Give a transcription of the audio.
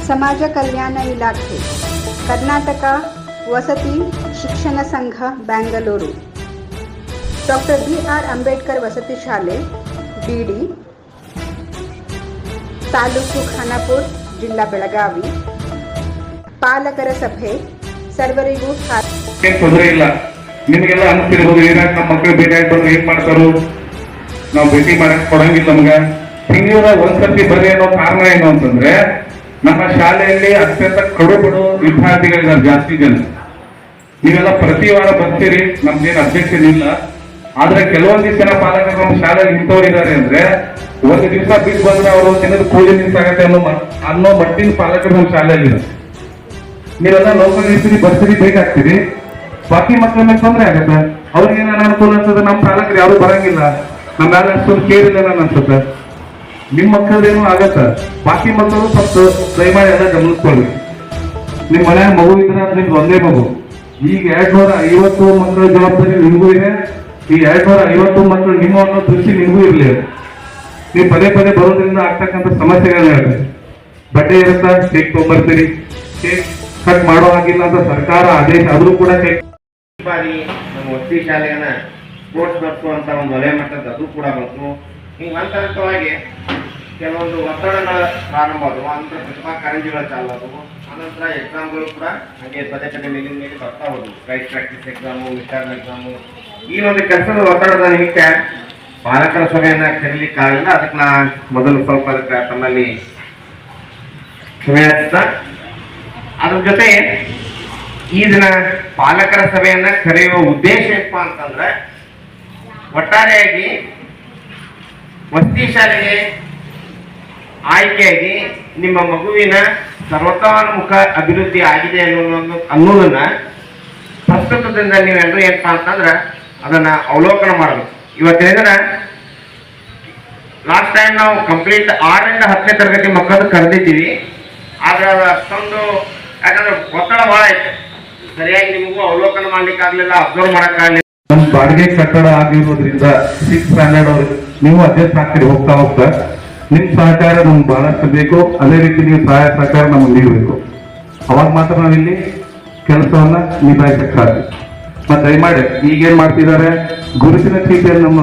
ಸಮಾಜ ಕಲ್ಯಾಣ ಇಲಾಖೆ, ಕರ್ನಾಟಕ ವಸತಿ ಶಿಕ್ಷಣ ಸಂಘ ಬೆಂಗಳೂರು, ಡಾಕ್ಟರ್ ಬಿ.ಆರ್. ಅಂಬೇಡ್ಕರ್ ವಸತಿ ಶಾಲೆ ಬಿಡಿ, ತಾಲೂಕು ಖಾನಾಪುರ, ಜಿಲ್ಲಾ ಬೆಳಗಾವಿ. ಪಾಲಕರ ಸಭೆ ಸರ್ವರಿಗೂ ತೊಂದರೆ ಇಲ್ಲ. ನಿಮಗೆಲ್ಲ ಅನಿಸ್ತಿರ್ಬೋದು, ಏನಾಗ ನಮ್ಮ ಮಕ್ಕಳು ಬೇಕಾಗಿ ಬಂದು ಏನ್ ಮಾಡ್ತಾರೋ, ನಾವು ಭೇಟಿ ಮಾಡಕ್ ಕೊಡಂಗಿಲ್ಲ ನಮ್ಗ. ತಿಂಗಳ ಒಂದ್ಸತಿ ಬರ್ರಿ ಅನ್ನೋ ಕಾರಣ ಏನು ಅಂತಂದ್ರೆ, ನಮ್ಮ ಶಾಲೆಯಲ್ಲಿ ಅತ್ಯಂತ ಕಡುಬಡು ವಿದ್ಯಾರ್ಥಿಗಳಿದ್ದಾರೆ ಜಾಸ್ತಿ ಜನ. ನೀವೆಲ್ಲ ಪ್ರತಿ ವಾರ ಬರ್ತೀರಿ, ನಮ್ದೇನು ಅಬ್ಜೆಕ್ಷನ್ ಇಲ್ಲ. ಆದ್ರೆ ಕೆಲವೊಂದಿಷ್ಟು ಜನ ಪಾಲಕರು ನಮ್ಮ ಶಾಲೆಯಲ್ಲಿ ನಿಂತವರಿದ್ದಾರೆ ಅಂದ್ರೆ, ಒಂದು ದಿವಸ ಬಿಟ್ಟು ಬಂದ್ರೆ ಅವರು ದಿನದ ಕೂಲಿ ನಿಂತಾಗತ್ತೆ ಅನ್ನೋ ಮಟ್ಟಿನ ಪಾಲಕರು ನಮ್ಮ ಶಾಲೆಯಲ್ಲಿ ಇದ್ದಾರೆ. ನೀವೆಲ್ಲ ಲೋಕಲ್ ಇರ್ತೀರಿ, ಬರ್ತೀರಿ, ಬೇಕಾಗ್ತೀರಿ. ಬಾಕಿ ಮಕ್ಕಳ ಮೇಲೆ ತೊಂದರೆ ಆಗತ್ತೆ. ಅವ್ರಿಗೆ ಏನಾರ ಅನುಕೂಲ ಅನ್ಸುತ್ತೆ, ನಮ್ಮ ಪಾಲಕರು ಯಾರು ಬರಂಗಿಲ್ಲ, ನಮ್ಮ ಮೇಲೆ ಅಷ್ಟೊಂದು ಕೇರ್ ಇಲ್ಲ ಅನ್ಸುತ್ತೆ. ನಿಮ್ ಮಕ್ಕಳೇನು ಆಗತ್ತ, ಬಾಕಿ ಮಕ್ಕಳು ಸ್ವಲ್ಪ ದಯಮಾಡಿ ಎಲ್ಲ ಗಮನಿಸ್ಕೊಳ್ಳಿ. ನಿಮ್ ಮನೆಯ ಮಗು ಇದ್ರೆ ಅದು ನಿಮ್ಗೆ ಒಂದೇ ಮಗು. ಈಗ 250 ಮಕ್ಕಳ ಜವಾಬ್ದಾರಿ ನಿಮಗೂ ಇದೆ. ಈ 250 ಮಕ್ಕಳು ನಿಮ್ಮ ಅನ್ನೋ ದೃಷ್ಟಿ ನಿಮಗೂ ಇರ್ಲಿ. ನೀವು ಪದೇ ಪದೇ ಬರೋದ್ರಿಂದ ಆಗ್ತಕ್ಕಂಥ ಸಮಸ್ಯೆಗಳನ್ನ ಹೇಳ್ರಿ. ಬಟ್ಟೆ ಇರುತ್ತಾ, ಕೇಕ್ ತಗೊಂಡ್ಬರ್ತೀರಿ, ಕೇಕ್ ಕಟ್ ಮಾಡೋ ಹಾಗಿಲ್ಲ ಅಂತ ಸರ್ಕಾರ ಆದೇಶ ಆದ್ರೂ ಕೂಡ ಬಾರಿ ನಮ್ಮ ವಸತಿ ಶಾಲೆಯನ್ನ ಸ್ಪೋರ್ಟ್ಸ್ ನಡೆಸುವಂತ ಒಂದು ವಲಯ ಮಟ್ಟದ ಅದು ಕೂಡ ಬಂತು. ಹಿಂಗೆ ಹಂತವಾಗಿ ಕೆಲವೊಂದು ಒತ್ತಡಗಳ ಪ್ರಾರಂಭ ಆದವು. ಅನಂತರ ಪ್ರತಿಭಾ ಕಾರಂಜಿಗಳು ಚಾಲು ಆದವು. ಅನಂತರ ಎಕ್ಸಾಮ್ಗಳು ಕೂಡ ಹಾಗೆ ಪದೇ ಪದೇ ಮೇಲಿನ ಮೇಲೆ ಬರ್ತಾ ಹೋದವು. Right practice exam, midterm exam. ಈ ಒಂದು ಕೆಲಸದ ಒತ್ತಡದ ನಿಮಿತ್ತ ಪಾಲಕರ ಸಭೆಯನ್ನ ಕರೀಲಿಕ್ಕಾಗಿಲ್ಲ. ಅದಕ್ಕೆ ನಾ ಮೊದಲು ಸ್ವಲ್ಪ ಅದಕ್ಕೆ ತಮ್ಮಲ್ಲಿ ಕ್ಷಮೆ ಯಾಚಿಸ್ತಾ, ಅದ್ರ ಜೊತೆ ಈ ದಿನ ಪಾಲಕರ ಸಭೆಯನ್ನ ಕರೆಯುವ ಉದ್ದೇಶ ಏನಪ್ಪಾ ಅಂತಂದ್ರೆ, ಒಟ್ಟಾರೆಯಾಗಿ ವಸತಿ ಶಾಲೆಗೆ ಆಯ್ಕೆಯಾಗಿ ನಿಮ್ಮ ಮಗುವಿನ ಸರ್ವತೋನ್ಮುಖ ಅಭಿವೃದ್ಧಿ ಆಗಿದೆ ಅನ್ನೋದನ್ನ ಪ್ರಸ್ತುತದಿಂದ ನೀವೆಲ್ಲರೂ ಏನಪ್ಪಾ ಅಂತಂದ್ರೆ ಅದನ್ನ ಅವಲೋಕನ ಮಾಡಬೇಕು. ಇವತ್ತಿನ ದಿನ ಲಾಸ್ಟ್ ಟೈಮ್ ನಾವು ಕಂಪ್ಲೀಟ್ 6ರಿಂದ 10ನೇ ತರಗತಿ ಮಕ್ಕಳನ್ನು ಕರೆದಿದ್ದೀವಿ. ಆದ್ರೆ ಅದು ಅಷ್ಟೊಂದು, ಯಾಕಂದ್ರೆ ಒತ್ತಡ ಬಹಳ ಐತೆ, ಸರಿಯಾಗಿ ನಿಮಗೂ ಅವಲೋಕನ ಮಾಡ್ಲಿಕ್ಕೆ ಆಗ್ಲಿಲ್ಲ, ಅಬ್ಸರ್ವ್ ಮಾಡಕ್ಕಾಗಲಿಲ್ಲ. ನಮ್ಮ ಬಾಡಿಗೆ ಕಟ್ಟಡ ಆಗಿರೋದ್ರಿಂದ 6th ಸ್ಟ್ಯಾಂಡರ್ಡ್ ಅವ್ರು ನೀವು ಅಡ್ಜಸ್ಟ್ ಆಗ್ತೀರಿ ಹೋಗ್ತಾ ಹೋಗ್ತಾ. ನಿಮ್ ಸಹಕಾರ ನಮ್ಗೆ ಬಹಳಷ್ಟು ಬೇಕು. ಅದೇ ರೀತಿ ನೀವು ಸಹಾಯ ಸಹಕಾರ ನಮ್ಗೆ ನೀಡಬೇಕು. ಅವಾಗ ಮಾತ್ರ ನಾವಿಲ್ಲಿ ಕೆಲಸವನ್ನ ನಿಭಾಯಿಸಕ್ ಸಾಧ್ಯ. ಮತ್ತೆ ದಯಮಾಡಿ ಈಗೇನ್ ಮಾಡ್ತಿದ್ದಾರೆ, ಗುರುತಿನ ಚೀಟಿಯನ್ನು ನಮ್ಮ